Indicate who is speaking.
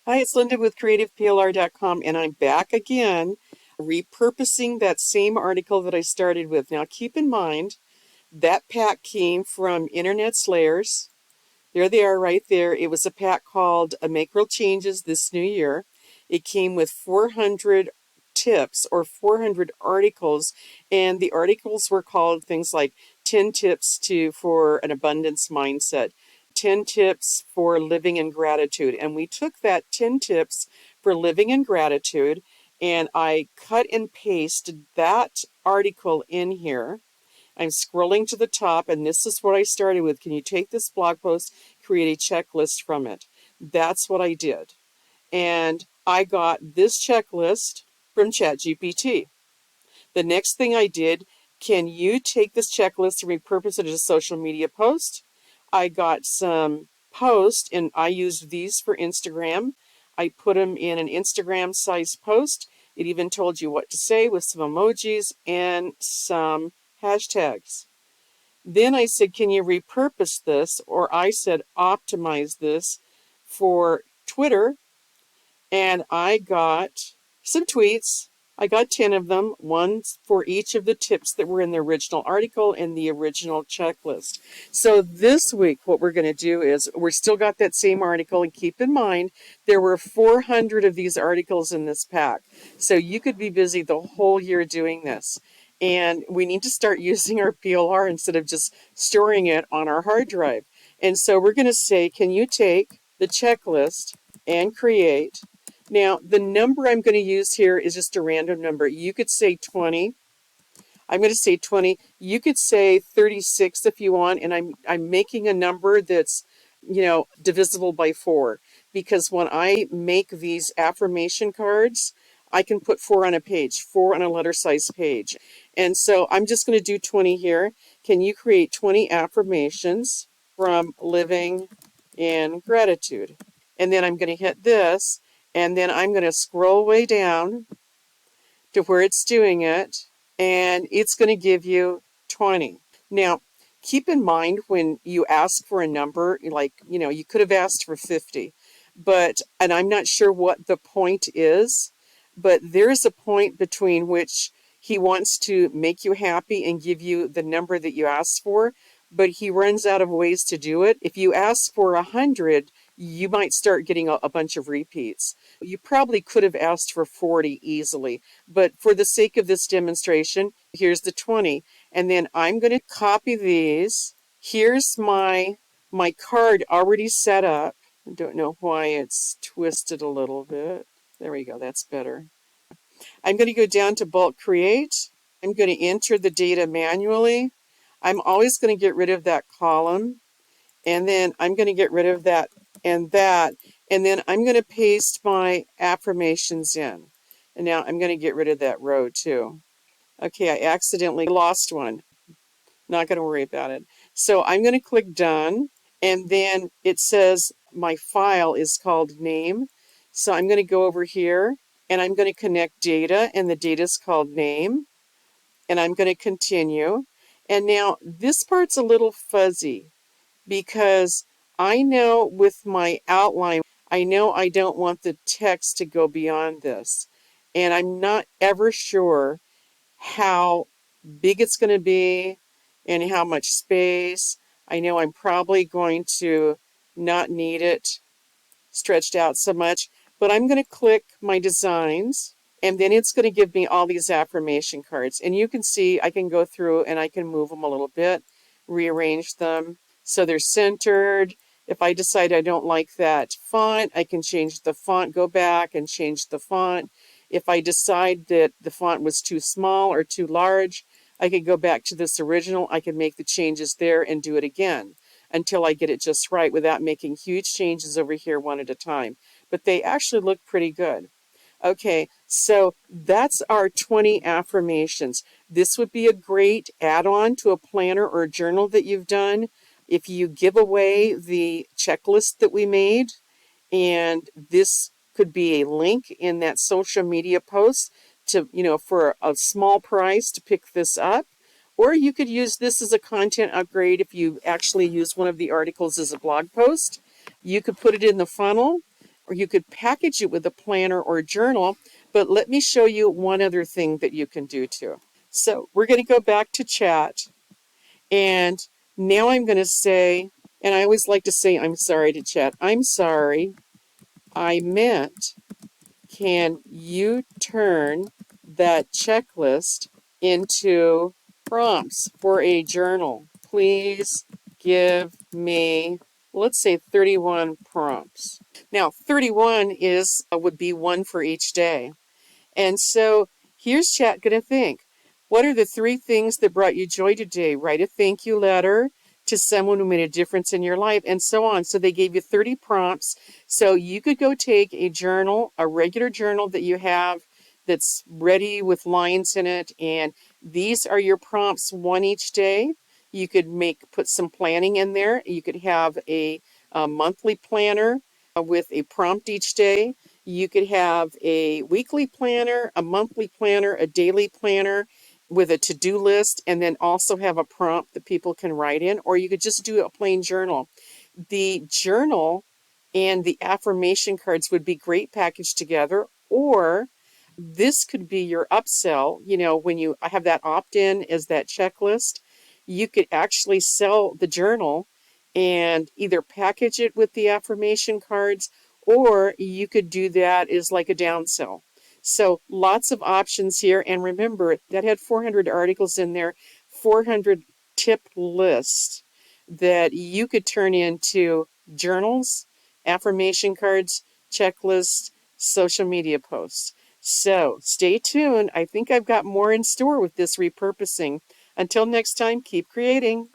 Speaker 1: Hi, it's Linda with CreativePLR.com, and I'm back again, repurposing that same article that I started with. Now, keep in mind, that pack came from Internet Slayers. There they are right there. It was a pack called Make Real Changes This New Year. It came with 400 tips or 400 articles, and the articles were called things like 10 tips for an abundance mindset, 10 tips for living in gratitude. And we took that 10 tips for living in gratitude and I cut and pasted that article in here. I'm scrolling to the top, and this is what I started with. Can you take this blog post, create a checklist from it? That's what I did. And I got this checklist from ChatGPT. The next thing I did, can you take this checklist and repurpose it as a social media post? I got some posts, and I used these for Instagram. I put them in an Instagram size post. It even told you what to say with some emojis and some hashtags. Then I said, can you repurpose this? Or I said, optimize this for Twitter. And I got some tweets. I got 10 of them, one for each of the tips that were in the original article and the original checklist. So this week, what we're going to do is we're still got that same article. And keep in mind, there were 400 of these articles in this pack. So you could be busy the whole year doing this. And we need to start using our PLR instead of just storing it on our hard drive. And so we're going to say, can you take the checklist and create? Now, the number I'm going to use here is just a random number. You could say 20. I'm going to say 20. You could say 36 if you want, and I'm making a number that's, divisible by 4. Because when I make these affirmation cards, I can put 4 on a page, 4 on a letter size page. And so I'm just going to do 20 here. Can you create 20 affirmations from living in gratitude? And then I'm going to hit this. And then I'm going to scroll way down to where it's doing it, and it's going to give you 20. Now, keep in mind when you ask for a number, like, you could have asked for 50, and I'm not sure what the point is, but there's a point between which he wants to make you happy and give you the number that you asked for, but he runs out of ways to do it. If you ask for 100, you might start getting a bunch of repeats. You probably could have asked for 40 easily, but for the sake of this demonstration, here's the 20. And then I'm going to copy these. Here's my card already set up. I don't know why it's twisted a little bit. There we go, that's better. I'm going to go down to bulk create. I'm going to enter the data manually. I'm always going to get rid of that column. And then I'm going to get rid of that. And then I'm going to paste my affirmations in. And now I'm going to get rid of that row too. Okay, I accidentally lost one. Not going to worry about it. So I'm going to click done. And then it says my file is called name. So I'm going to go over here and I'm going to connect data, and the data is called name. And I'm going to continue. And now this part's a little fuzzy because I know with my outline, I know I don't want the text to go beyond this. And I'm not ever sure how big it's going to be and how much space. I know I'm probably going to not need it stretched out so much, but I'm going to click my designs, and then it's going to give me all these affirmation cards. And you can see I can go through and I can move them a little bit, rearrange them so they're centered. If I decide I don't like that font, I can change the font, go back and change the font. If I decide that the font was too small or too large, I could go back to this original. I can make the changes there and do it again until I get it just right without making huge changes over here one at a time. But they actually look pretty good. Okay, so that's our 20 affirmations. This would be a great add-on to a planner or a journal that you've done. If you give away the checklist that we made, and this could be a link in that social media post to, for a small price to pick this up. Or you could use this as a content upgrade if you actually use one of the articles as a blog post. You could put it in the funnel or you could package it with a planner or a journal. But let me show you one other thing that you can do too. So we're going to go back to chat, and now I'm going to say, and I always like to say I'm sorry to chat. I'm sorry, I meant, can you turn that checklist into prompts for a journal? Please give me, let's say, 31 prompts. Now, 31 would be one for each day. And so here's chat going to think. What are the 3 things that brought you joy today? Write a thank you letter to someone who made a difference in your life, and so on. So they gave you 30 prompts. So you could go take a journal, a regular journal that you have that's ready with lines in it, and these are your prompts, one each day. You could put some planning in there. You could have a monthly planner with a prompt each day. You could have a weekly planner, a monthly planner, a daily planner with a to-do list, and then also have a prompt that people can write in, or you could just do a plain journal. The journal and the affirmation cards would be great packaged together, or this could be your upsell. You know, when you have that opt-in as that checklist, you could actually sell the journal and either package it with the affirmation cards, or you could do that as like a downsell. So lots of options here. And remember, that had 400 articles in there, 400 tip lists that you could turn into journals, affirmation cards, checklists, social media posts. So stay tuned. I think I've got more in store with this repurposing. Until next time, keep creating.